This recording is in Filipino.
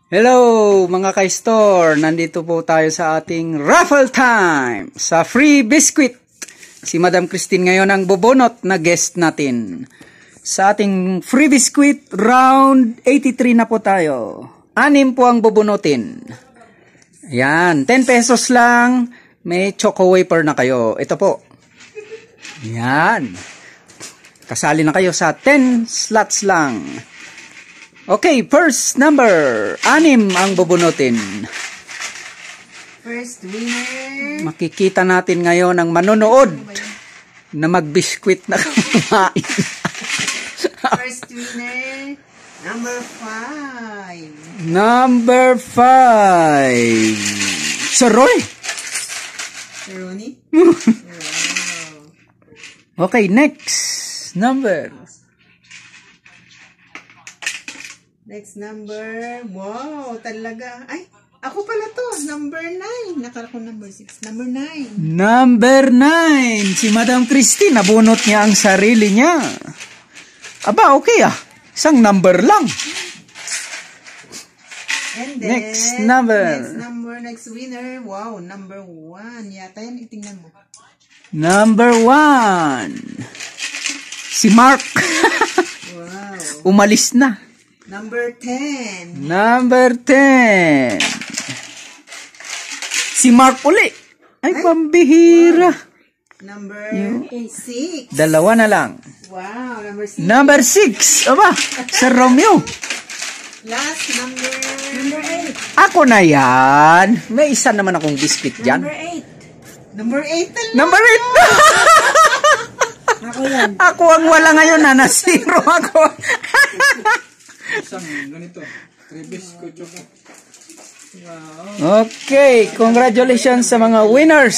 Hello mga ka-store! Nandito po tayo sa ating raffle time sa free biscuit. Si Madam Christine ngayon ang bubunot na guest natin. Sa ating free biscuit, round 83 na po tayo. 6 po ang bubunutin. Yan, 10 pesos lang. May choco wafer na kayo. Ito po. Yan. Kasali na kayo sa 10 slots lang. Okay, first number. 6 ang bubunutin. First winner. Makikita natin ngayon ang manonood na magbiskwit na kumain. First winner, number 5. Number 5. Sir Roy. Ronnie? Okay, next number. Next number. Wow, talaga. Ay, ako pala to. Number 9. Nakala ko number 6. Number 9. Number 9. Si Madam Christine, nabunot niya ang sarili niya. Aba, okay ah. Isang number lang. And then, Next number. Next winner. Wow, number 1. Yata yan, itingnan mo. Number 1. Si Mark. Wow. Umalis na. Number 10. Number 10. Si Mark uli. Ay, pambihira. Number 6. Dalawa na lang. Wow, number 6. Number 6. Aba, Sir Romeo. Last number 8. Ako na yan. May isa naman akong biscuit dyan. Number 8 talaga. Number 8. Ako yan. Ako ang wala ngayon na. Na-zero ako. Isang ganito. 3 biscuit choco. Okay, congratulations sa mga winners.